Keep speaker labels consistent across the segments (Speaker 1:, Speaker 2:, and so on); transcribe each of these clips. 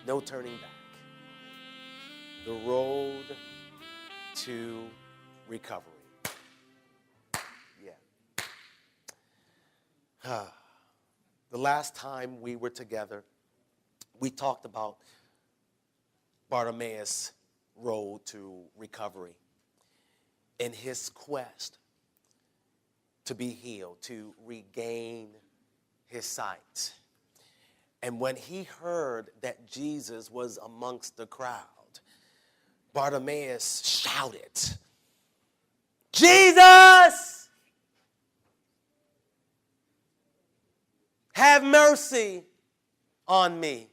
Speaker 1: No turning back. The road to recovery. Yeah. The last time we were together, we talked about Bartimaeus' road to recovery in his quest to be healed, to regain his sight. And when he heard that Jesus was amongst the crowd, Bartimaeus shouted, "Jesus, have mercy on me."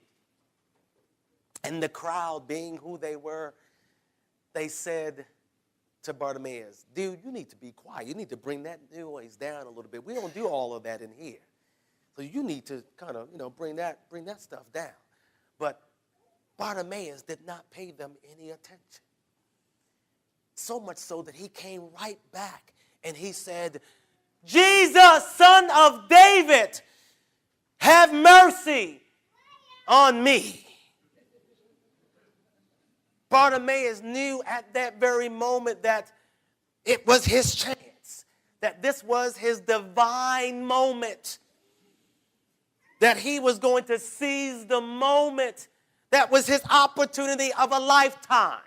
Speaker 1: And the crowd, being who they were, they said to Bartimaeus, "Dude, you need to be quiet. You need to bring that noise down a little bit. We don't do all of that in here. So you need to kind of, bring that stuff down." But Bartimaeus did not pay them any attention. So much so that he came right back and he said, "Jesus, Son of David, have mercy on me." Bartimaeus knew at that very moment that it was his chance, that this was his divine moment, that he was going to seize the moment. That was his opportunity of a lifetime.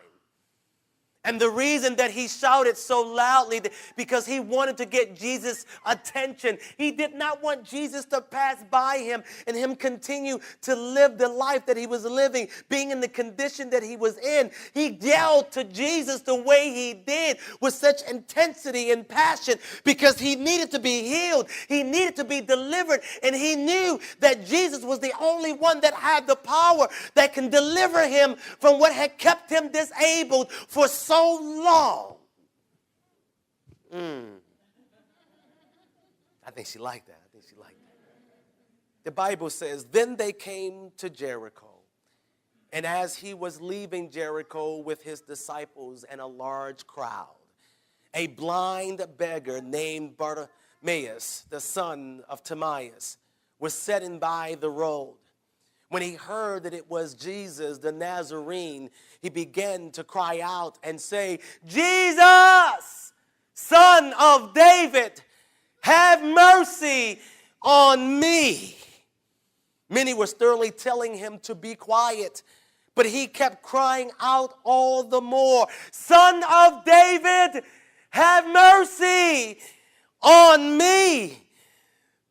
Speaker 1: And the reason that he shouted so loudly, because he wanted to get Jesus' attention. He did not want Jesus to pass by him and him continue to live the life that he was living, being in the condition that he was in. He yelled to Jesus the way he did with such intensity and passion because he needed to be healed. He needed to be delivered. And he knew that Jesus was the only one that had the power that can deliver him from what had kept him disabled for so long. I think she liked that. The Bible says, then they came to Jericho. And as he was leaving Jericho with his disciples and a large crowd, a blind beggar named Bartimaeus, the son of Timaeus, was sitting by the road. When he heard that it was Jesus, the Nazarene, he began to cry out and say, "Jesus, Son of David, have mercy on me." Many were sternly telling him to be quiet, but he kept crying out all the more, "Son of David, have mercy on me."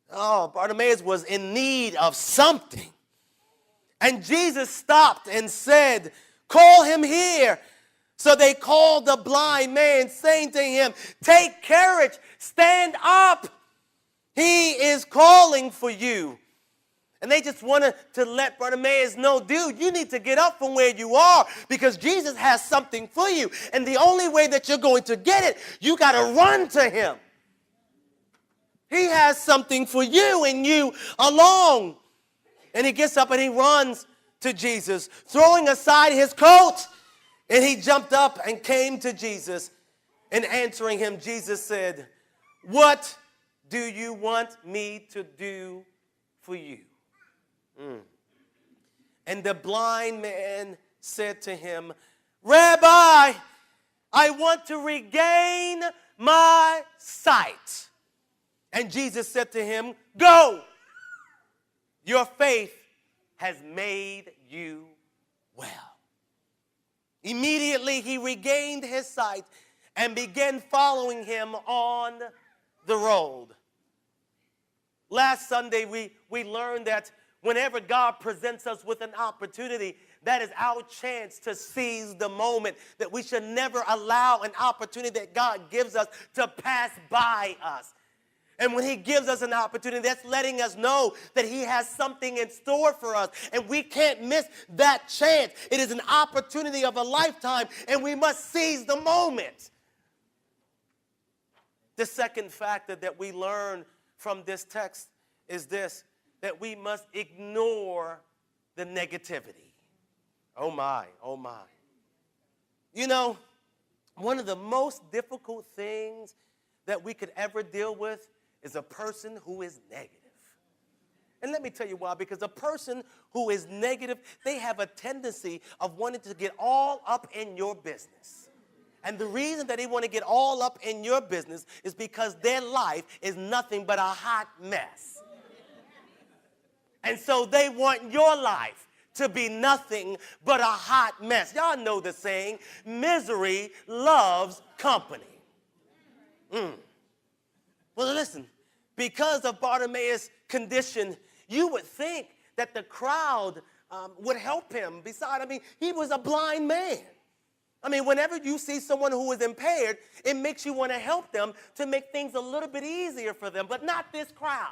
Speaker 1: Oh, Bartimaeus was in need of something. And Jesus stopped and said, "Call him here." So they called the blind man, saying to him, "Take courage, stand up. He is calling for you." And they just wanted to let Bartimaeus know, dude, you need to get up from where you are because Jesus has something for you. And the only way that you're going to get it, you got to run to him. He has something for you and you alone. And he gets up and he runs to Jesus, throwing aside his coat. And he jumped up and came to Jesus. And answering him, Jesus said, "What do you want me to do for you?" And the blind man said to him, "Rabbi, I want to regain my sight." And Jesus said to him, "Go. Your faith has made you well." Immediately he regained his sight and began following him on the road. Last Sunday we learned that whenever God presents us with an opportunity, that is our chance to seize the moment, that we should never allow an opportunity that God gives us to pass by us. And when he gives us an opportunity, that's letting us know that he has something in store for us. And we can't miss that chance. It is an opportunity of a lifetime, and we must seize the moment. The second factor that we learn from this text is this, that we must ignore the negativity. Oh my, oh my. You know, one of the most difficult things that we could ever deal with is a person who is negative. And let me tell you why. Because a person who is negative, they have a tendency of wanting to get all up in your business. And the reason that they want to get all up in your business is because their life is nothing but a hot mess. And so they want your life to be nothing but a hot mess. Y'all know the saying, misery loves company. Well, listen, because of Bartimaeus' condition, you would think that the crowd would help him. Besides, he was a blind man. Whenever you see someone who is impaired, it makes you want to help them to make things a little bit easier for them, but not this crowd.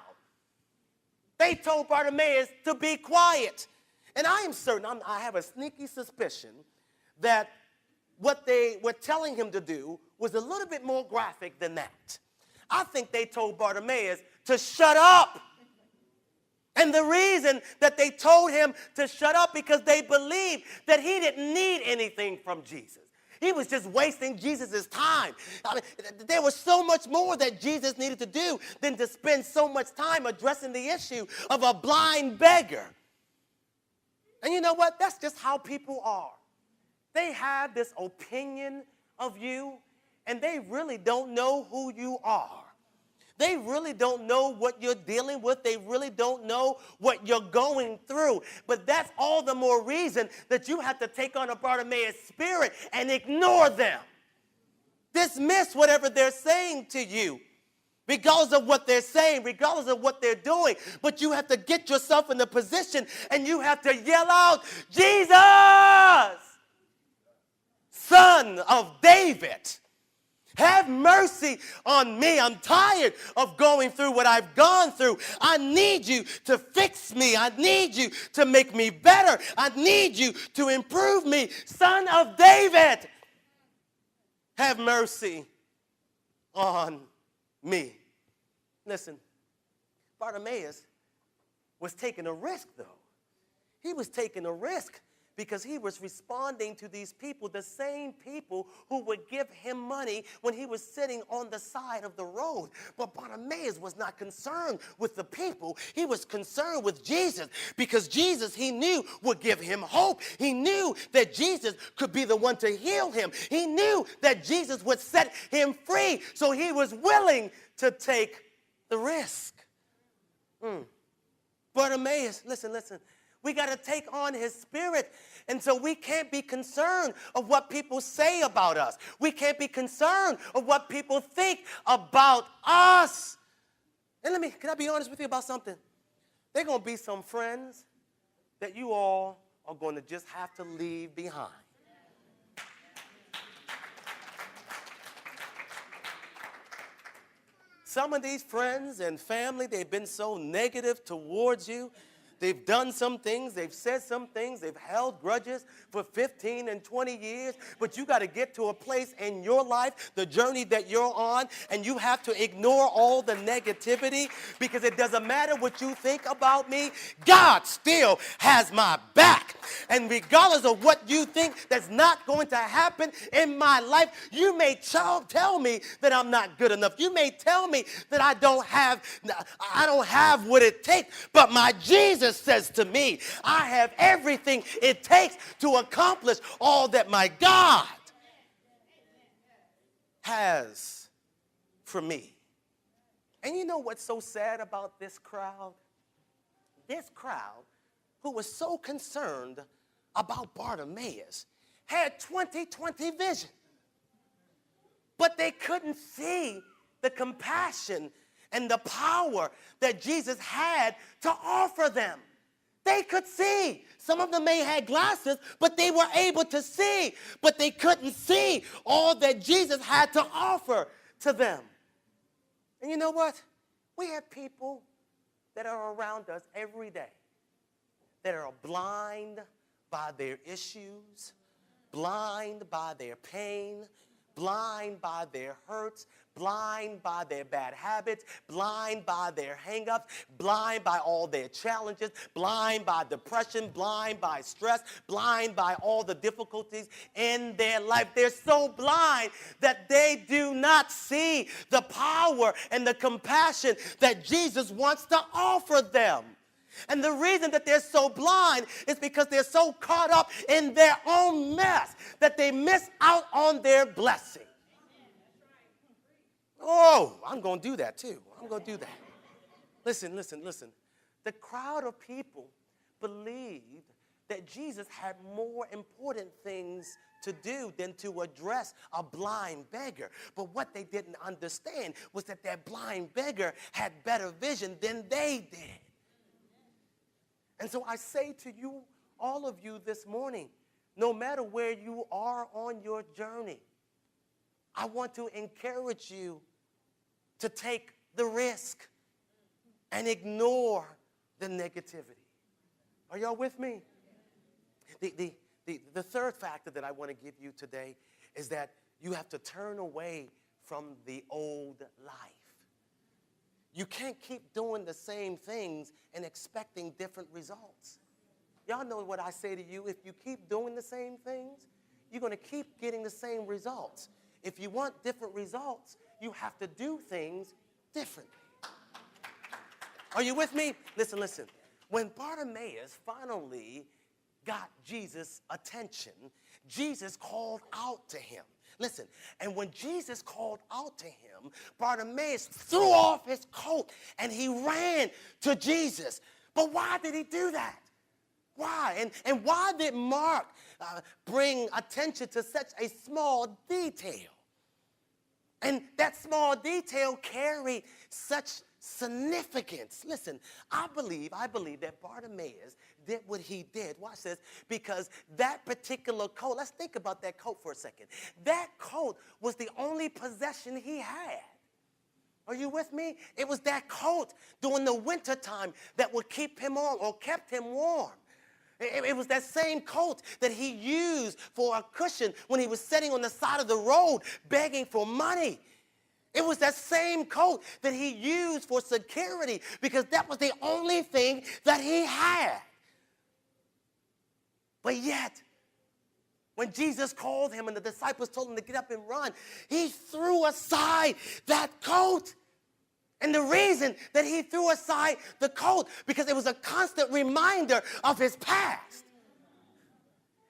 Speaker 1: They told Bartimaeus to be quiet. And I am certain, I have a sneaky suspicion that what they were telling him to do was a little bit more graphic than that. I think they told Bartimaeus to shut up. And the reason that they told him to shut up because they believed that he didn't need anything from Jesus. He was just wasting Jesus' time. There was so much more that Jesus needed to do than to spend so much time addressing the issue of a blind beggar. And you know what? That's just how people are. They have this opinion of you, and they really don't know who you are. They really don't know what you're dealing with. They really don't know what you're going through. But that's all the more reason that you have to take on a Bartimaeus spirit and ignore them. Dismiss whatever they're saying to you, regardless of what they're saying, regardless of what they're doing. But you have to get yourself in the position and you have to yell out, Jesus, Son of David, have mercy on me. I'm tired of going through what I've gone through. I need you to fix me. I need you to make me better. I need you to improve me. Son of David, have mercy on me. Listen, Bartimaeus was taking a risk, though. He was taking a risk because he was responding to these people, the same people who would give him money when he was sitting on the side of the road. But Bartimaeus was not concerned with the people. He was concerned with Jesus because Jesus, he knew, would give him hope. He knew that Jesus could be the one to heal him. He knew that Jesus would set him free. So he was willing to take the risk. Bartimaeus, listen. We got to take on his spirit. And so we can't be concerned of what people say about us. We can't be concerned of what people think about us. And can I be honest with you about something? There are going to be some friends that you all are going to just have to leave behind. Some of these friends and family, they've been so negative towards you. They've done some things, they've said some things, they've held grudges for 15 and 20 years, but you got to get to a place in your life, the journey that you're on, and you have to ignore all the negativity because it doesn't matter what you think about me, God still has my back. And regardless of what you think that's not going to happen in my life, you may tell me that I'm not good enough. You may tell me that I don't have what it takes, but my Jesus says to me, I have everything it takes to accomplish all that my God has for me. And you know what's so sad about this crowd? This crowd who was so concerned about Bartimaeus had 20/20 vision. But they couldn't see the compassion and the power that Jesus had to offer them. They could see. Some of them may have glasses, but they were able to see. But they couldn't see all that Jesus had to offer to them. And you know what? We have people that are around us every day that are blind by their issues, blind by their pain, blind by their hurts, blind by their bad habits, blind by their hang-ups, blind by all their challenges, blind by depression, blind by stress, blind by all the difficulties in their life. They're so blind that they do not see the power and the compassion that Jesus wants to offer them. And the reason that they're so blind is because they're so caught up in their own mess that they miss out on their blessing. Oh, I'm going to do that too. I'm going to do that. Listen. The crowd of people believed that Jesus had more important things to do than to address a blind beggar. But what they didn't understand was that that blind beggar had better vision than they did. And so I say to you, all of you this morning, no matter where you are on your journey, I want to encourage you to take the risk and ignore the negativity. Are y'all with me? The third factor that I want to give you today is that you have to turn away from the old life. You can't keep doing the same things and expecting different results. Y'all know what I say to you. If you keep doing the same things, you're going to keep getting the same results. If you want different results, you have to do things differently. Are you with me? Listen. When Bartimaeus finally got Jesus' attention, Jesus called out to him. Listen, and when Jesus called out to him, Bartimaeus threw off his coat and he ran to Jesus. But why did he do that? Why? And why did Mark bring attention to such a small detail? And that small detail carried such significance. Listen, I believe that Bartimaeus did what he did. Watch this. Because that particular coat, let's think about that coat for a second. That coat was the only possession he had. Are you with me? It was that coat during the wintertime that would keep him on or kept him warm. It was that same coat that he used for a cushion when he was sitting on the side of the road begging for money. It was that same coat that he used for security because that was the only thing that he had. But yet, when Jesus called him and the disciples told him to get up and run, he threw aside that coat. And the reason that he threw aside the coat, because it was a constant reminder of his past.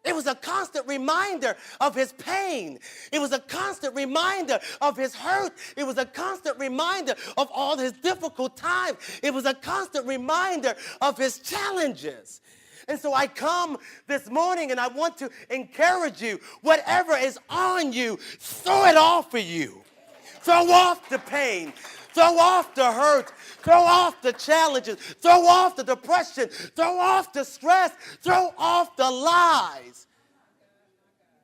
Speaker 1: It was a constant reminder of his pain. It was a constant reminder of his hurt. It was a constant reminder of all his difficult times. It was a constant reminder of his challenges. And so I come this morning and I want to encourage you, whatever is on you, throw it off for you. Throw off the pain. Throw off the hurt. Throw off the challenges. Throw off the depression. Throw off the stress. Throw off the lies.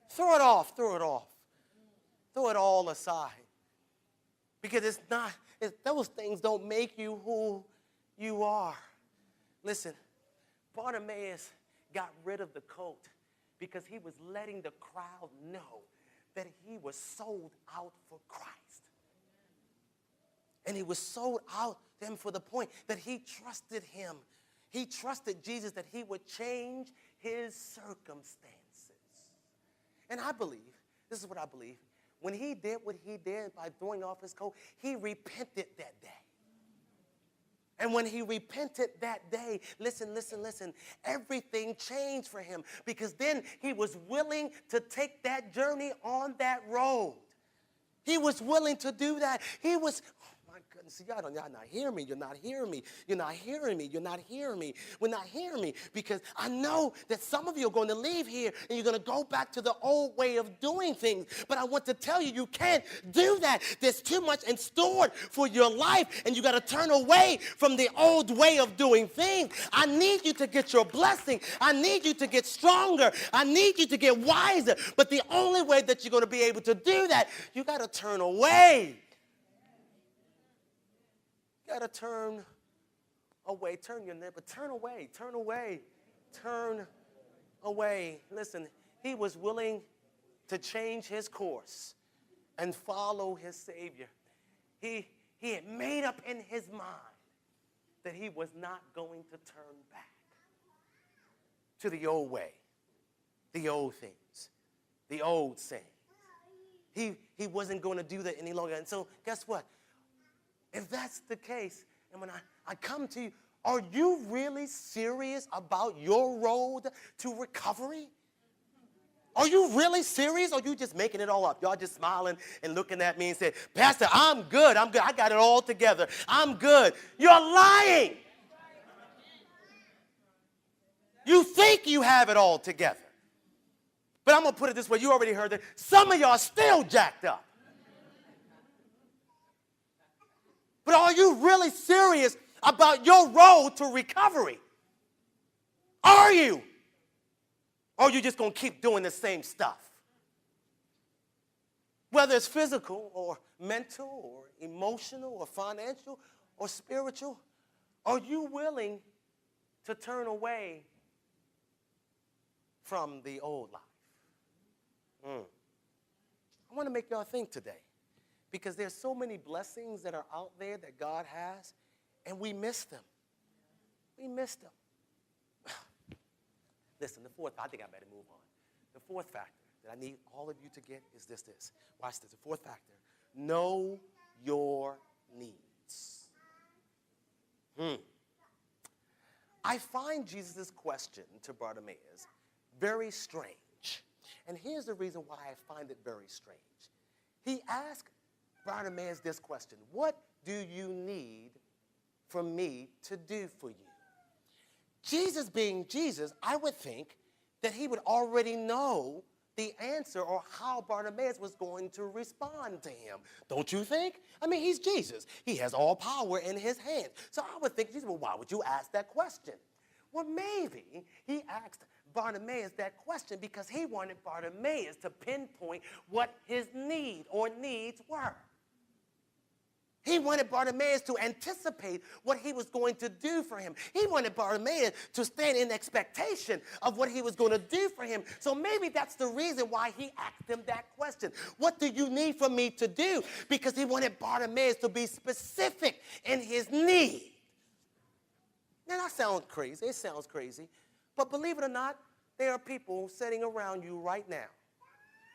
Speaker 1: Throw it off. Throw it off. Throw it all aside. Because those things don't make you who you are. Listen, Bartimaeus got rid of the coat because he was letting the crowd know that he was sold out for Christ. And he was sold out to him for the point that he trusted him. He trusted Jesus that he would change his circumstances. And I believe, this is what I believe, when he did what he did by throwing off his coat, he repented that day. And when he repented that day, listen, everything changed for him because then he was willing to take that journey on that road. He was willing to do that. He was... My goodness, see, y'all not hearing me. You're not hearing me. You're not hearing me. You're not hearing me. We're not hearing me because I know that some of you are going to leave here and you're going to go back to the old way of doing things. But I want to tell you, you can't do that. There's too much in store for your life and you got to turn away from the old way of doing things. I need you to get your blessing. I need you to get stronger. I need you to get wiser. But the only way that you're going to be able to do that, you got to turn away. You got to turn away. Turn your neighbor. Turn away. Turn away. Turn away. Listen, he was willing to change his course and follow his Savior. He had made up in his mind that he was not going to turn back to the old way, the old things, the old sayings. He wasn't going to do that any longer. And so guess what? If that's the case, and when I come to you, Are you really serious about your road to recovery? Are you really serious, or are you just making it all up? Y'all just smiling and looking at me and saying, Pastor, I'm good. I got it all together. I'm good. You're lying. You think you have it all together. But I'm going to put it this way. You already heard that. Some of y'all are still jacked up. But are you really serious about your road to recovery? Are you? Or are you just going to keep doing the same stuff? Whether it's physical or mental or emotional or financial or spiritual, are you willing to turn away from the old life? I want to make y'all think today, because there's so many blessings that are out there that God has, and we miss them. We miss them. Listen, I think I better move on. The fourth factor that I need all of you to get is this. Watch this. The fourth factor, know your needs. I find Jesus' question to Bartimaeus very strange. And here's the reason why I find it very strange. He asked Bartimaeus this question: what do you need for me to do for you? Jesus being Jesus, I would think that he would already know the answer or how Bartimaeus was going to respond to him. Don't you think? I mean, he's Jesus. He has all power in his hands. So I would think, Jesus, well, why would you ask that question? Well, maybe he asked Bartimaeus that question because he wanted Bartimaeus to pinpoint what his need or needs were. He wanted Bartimaeus to anticipate what he was going to do for him. He wanted Bartimaeus to stand in expectation of what he was going to do for him. So maybe that's the reason why he asked him that question. What do you need for me to do? Because he wanted Bartimaeus to be specific in his need. Now, that sounds crazy. It sounds crazy. But believe it or not, there are people sitting around you right now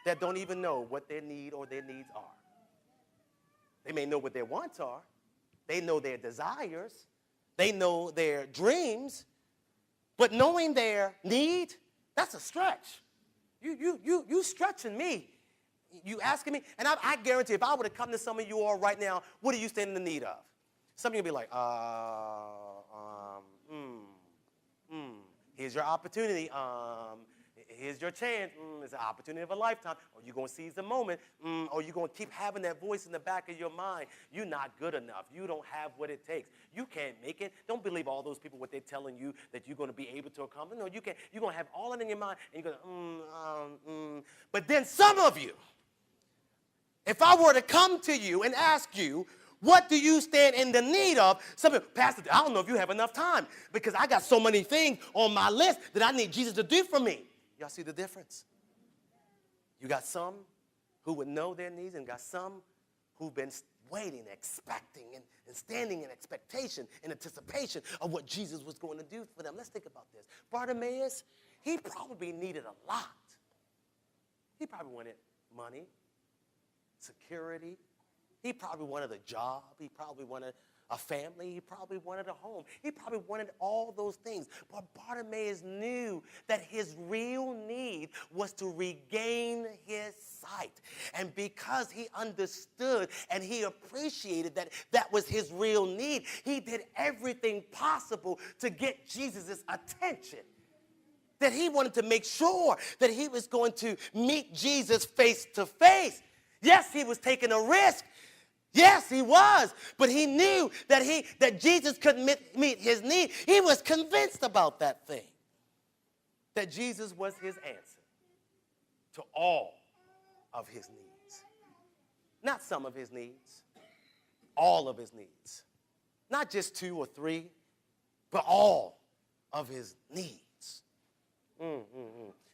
Speaker 1: that don't even know what their need or their needs are. They may know what their wants are. They know their desires. They know their dreams. But knowing their need, that's a stretch. You stretching me. You asking me. And I guarantee if I were to come to some of you all right now, what are you standing in the need of? Some of you will be like, here's your opportunity. Here's your chance. It's an opportunity of a lifetime. Or you're going to seize the moment. Or you're going to keep having that voice in the back of your mind. You're not good enough. You don't have what it takes. You can't make it. Don't believe all those people, what they're telling you that you're going to be able to accomplish. No, you can't. You're going to have all that in your mind. And you're going to, But then some of you, if I were to come to you and ask you, what do you stand in the need of? Some people, Pastor, I don't know if you have enough time because I got so many things on my list that I need Jesus to do for me. Y'all see the difference? You got some who would know their needs and got some who've been waiting, expecting, and standing in expectation, in anticipation of what Jesus was going to do for them. Let's think about this. Bartimaeus, he probably needed a lot. He probably wanted money, security. He probably wanted a job. He probably wanted a family. He probably wanted a home. He probably wanted all those things. But Bartimaeus knew that his real need was to regain his sight. And because he understood and he appreciated that that was his real need, he did everything possible to get Jesus' attention. That he wanted to make sure that he was going to meet Jesus face to face. Yes, he was taking a risk. Yes, he was, but he knew that Jesus could meet his need. He was convinced about that thing, that Jesus was his answer to all of his needs. Not some of his needs, all of his needs. Not just 2 or 3, but all of his needs.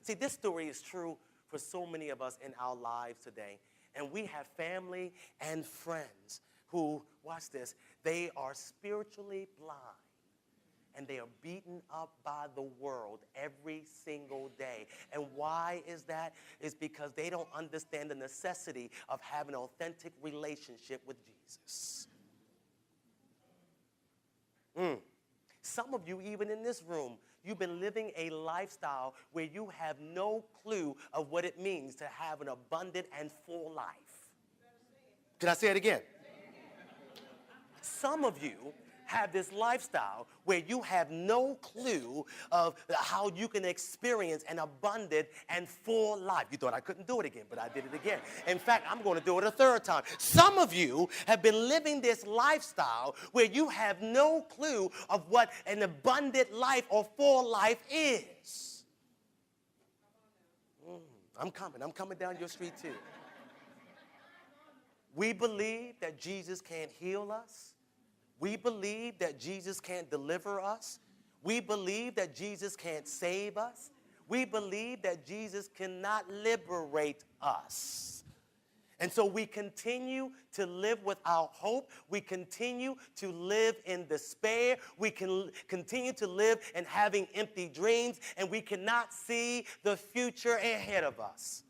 Speaker 1: See, this story is true for so many of us in our lives today. And we have family and friends who, watch this, they are spiritually blind. And they are beaten up by the world every single day. And why is that? It's because they don't understand the necessity of having an authentic relationship with Jesus. Some of you, even in this room, you've been living a lifestyle where you have no clue of what it means to have an abundant and full life. Can I say it again? Some of you have this lifestyle where you have no clue of how you can experience an abundant and full life. You thought I couldn't do it again, but I did it again. In fact, I'm going to do it a third time. Some of you have been living this lifestyle where you have no clue of what an abundant life or full life is. I'm coming down your street too. We believe that Jesus can't heal us. We believe that Jesus can't deliver us. We believe that Jesus can't save us. We believe that Jesus cannot liberate us. And so we continue to live without hope. We continue to live in despair. We can continue to live in having empty dreams, and we cannot see the future ahead of us.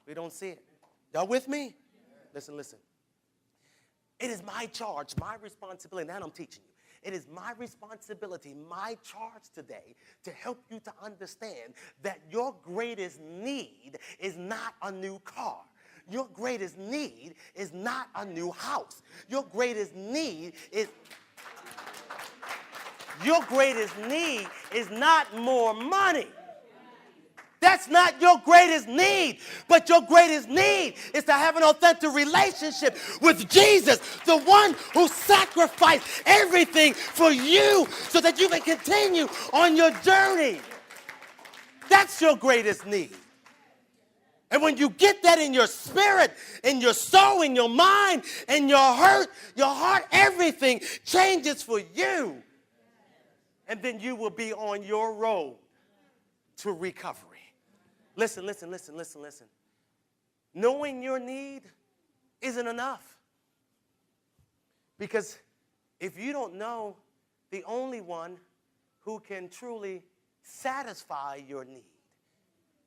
Speaker 1: We don't see it. Y'all with me? Listen. It is my charge, my responsibility, and I'm teaching you. It is my responsibility, my charge today to help you to understand that your greatest need is not a new car. Your greatest need is not a new house. Your greatest need is not more money. That's not your greatest need, but your greatest need is to have an authentic relationship with Jesus, the one who sacrificed everything for you so that you can continue on your journey. That's your greatest need. And when you get that in your spirit, in your soul, in your mind, in your heart, everything changes for you. And then you will be on your road to recovery. Listen. Knowing your need isn't enough. Because if you don't know the only one who can truly satisfy your need,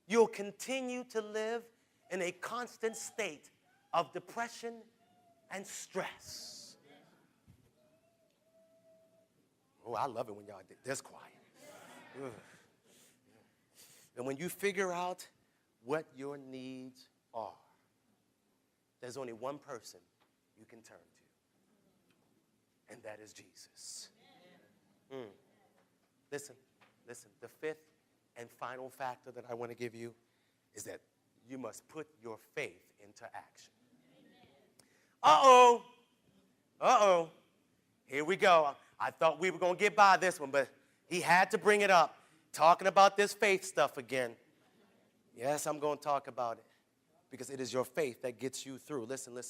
Speaker 1: you'll continue to live in a constant state of depression and stress. Oh, I love it when y'all get this quiet. Ugh. And when you figure out what your needs are, there's only one person you can turn to, and that is Jesus. Listen. The fifth and final factor that I want to give you is that you must put your faith into action. Uh-oh. Here we go. I thought we were going to get by this one, but he had to bring it up. Talking about this faith stuff again. Yes, I'm going to talk about it because it is your faith that gets you through. Listen.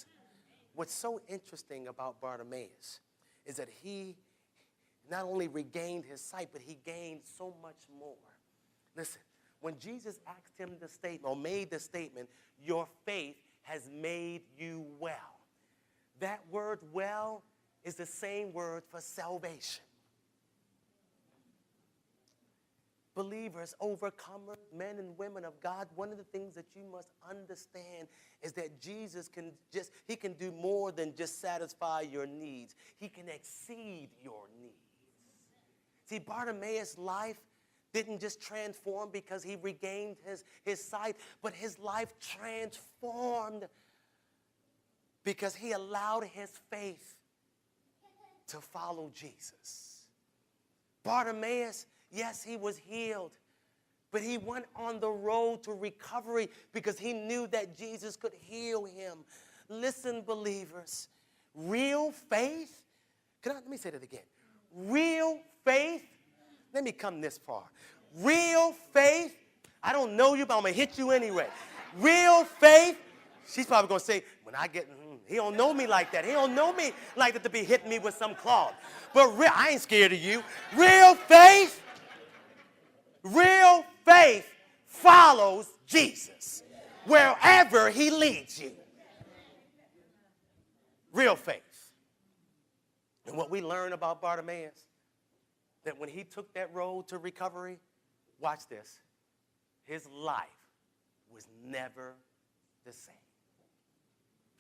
Speaker 1: What's so interesting about Bartimaeus is that he not only regained his sight, but he gained so much more. Listen, when Jesus asked him the statement or made the statement, your faith has made you well. That word well is the same word for salvation. Believers, overcomers, men and women of God, one of the things that you must understand is that Jesus can do more than just satisfy your needs. He can exceed your needs. See, Bartimaeus' life didn't just transform because he regained his sight, but his life transformed because he allowed his faith to follow Jesus. Bartimaeus, yes, he was healed, but he went on the road to recovery because he knew that Jesus could heal him. Listen, believers, real faith, let me say that again. Real faith, let me come this far. Real faith, I don't know you, but I'm going to hit you anyway. Real faith, she's probably going to say, when I get, he don't know me like that. He don't know me like that to be hitting me with some cloth. But I ain't scared of you. Real faith follows Jesus wherever he leads you. Real faith. And what we learn about Bartimaeus, that when he took that road to recovery, watch this, his life was never the same.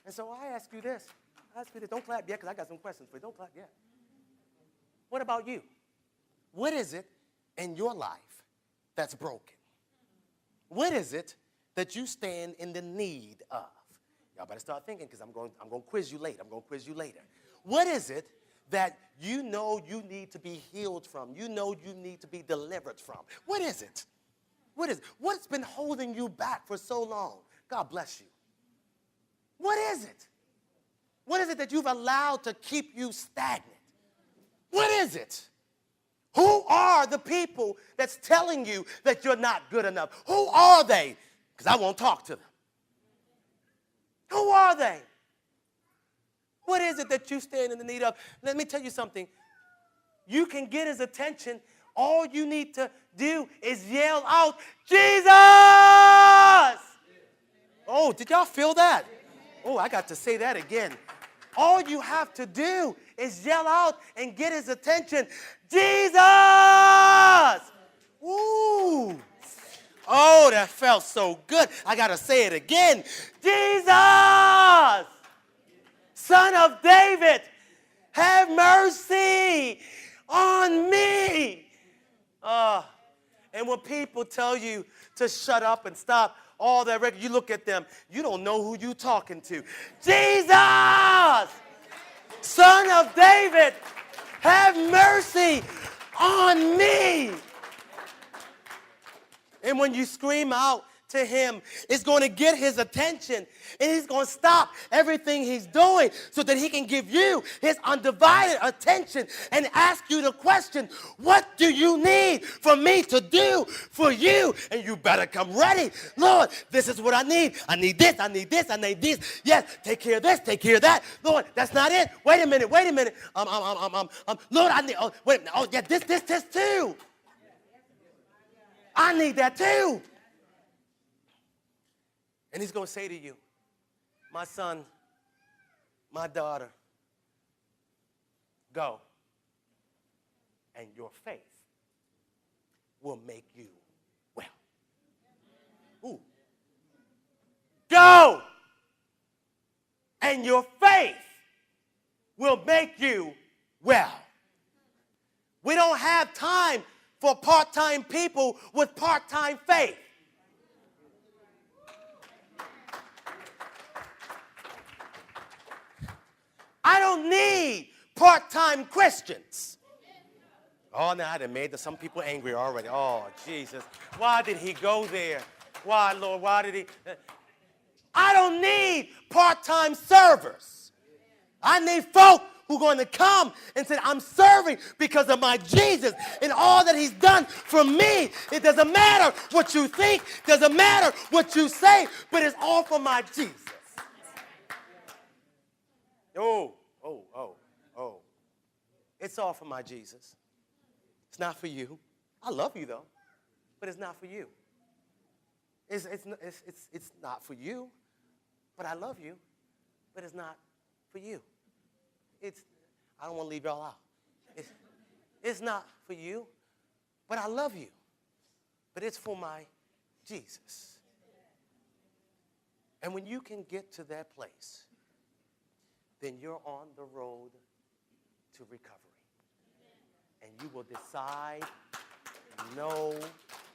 Speaker 1: And so I ask you this. Don't clap yet because I got some questions for you. Don't clap yet. What about you? What is it in your life that's broken? What is it that you stand in the need of? Y'all better start thinking, because I'm going to quiz you later. What is it that you know you need to be healed from? You know you need to be delivered from? What is it? What is it? What's been holding you back for so long? God bless you. What is it? What is it that you've allowed to keep you stagnant? What is it? Who are the people that's telling you that you're not good enough? Who are they? Because I won't talk to them. Who are they? What is it that you stand in the need of? Let me tell you something. You can get his attention. All you need to do is yell out, Jesus! Oh, did y'all feel that? Oh, I got to say that again. All you have to do is yell out and get his attention. Jesus! Ooh. Oh, that felt so good. I got to say it again. Jesus! Son of David, have mercy on me. And when people tell you to shut up and stop all that record, you look at them, you don't know who you're talking to. Jesus, Son of David, have mercy on me. And when you scream out to him, it's going to get his attention, and he's going to stop everything he's doing so that he can give you his undivided attention and ask you the question, what do you need for me to do for you? And you better come ready. Lord, this is what I need. I need this, I need this, I need this. Yes, take care of this, take care of that. Lord, that's not it. Wait a minute. Lord, I need, yeah, this too. I need that too. And he's going to say to you, my son, my daughter, go, and your faith will make you well. Ooh. Go, and your faith will make you well. We don't have time for part-time people with part-time faith. I don't need part-time Christians. Oh, now I done made some people angry already. Oh, Jesus. Why did he go there? Why, Lord, why did he? I don't need part-time servers. I need folk who are going to come and say, I'm serving because of my Jesus and all that he's done for me. It doesn't matter what you think. It doesn't matter what you say, but it's all for my Jesus. Oh. It's all for my Jesus. It's not for you. I love you, though, but it's not for you. It's not for you, but I love you, but it's not for you. I don't want to leave y'all out. It's not for you, but I love you, but it's for my Jesus. And when you can get to that place, then you're on the road to recovery. And you will decide no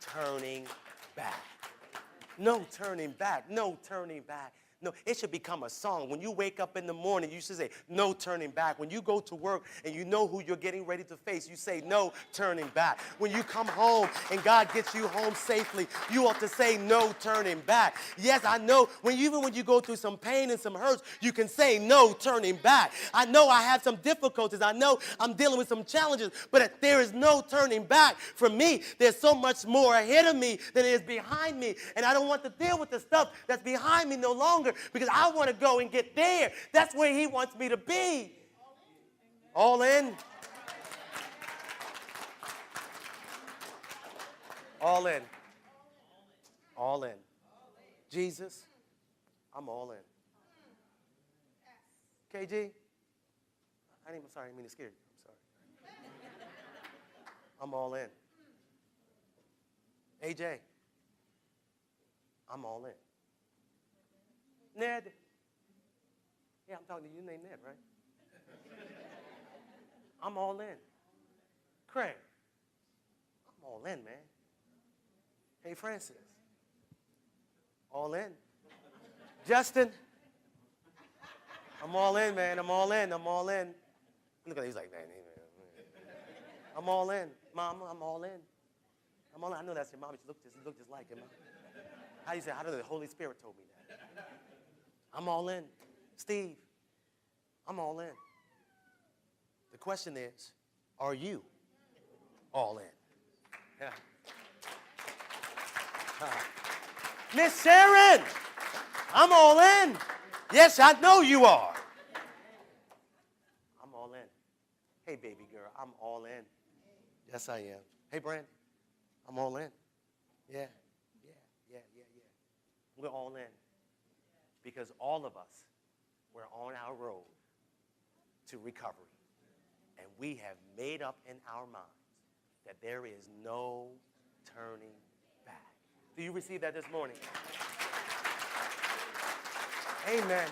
Speaker 1: turning back. No turning back. No turning back. No, it should become a song. When you wake up in the morning, you should say, no turning back. When you go to work and you know who you're getting ready to face, you say, no turning back. When you come home and God gets you home safely, you ought to say, no turning back. Yes, I know, even when you go through some pain and some hurts, you can say, no turning back. I know I have some difficulties. I know I'm dealing with some challenges, but there is no turning back for me. There's so much more ahead of me than is behind me, and I don't want to deal with the stuff that's behind me no longer, because I want to go and get there. That's where he wants me to be. All in. All in. All in. Jesus, I'm all in. KG, I'm sorry, I didn't mean to scare you. I'm sorry. I'm all in. AJ, I'm all in. Ned. Yeah, I'm talking to you. Your name Ned, right? I'm all in. Craig, I'm all in, man. Hey, Francis, all in. Justin, I'm all in, man. I'm all in. I'm all in. Look at him. He's like, man. I'm all in. Mama, I'm all in. I'm all in. I know that's your mom. You look just like him. How do you say? How did the Holy Spirit told me that? I'm all in. Steve, I'm all in. The question is, are you all in? Yeah. Miss Sharon, I'm all in. Yes, I know you are. I'm all in. Hey, baby girl, I'm all in. Yes, I am. Hey, Brandon, I'm all in. Yeah. We're all in. Because all of us, we're on our road to recovery. And we have made up in our minds that there is no turning back. Do you receive that this morning? Amen.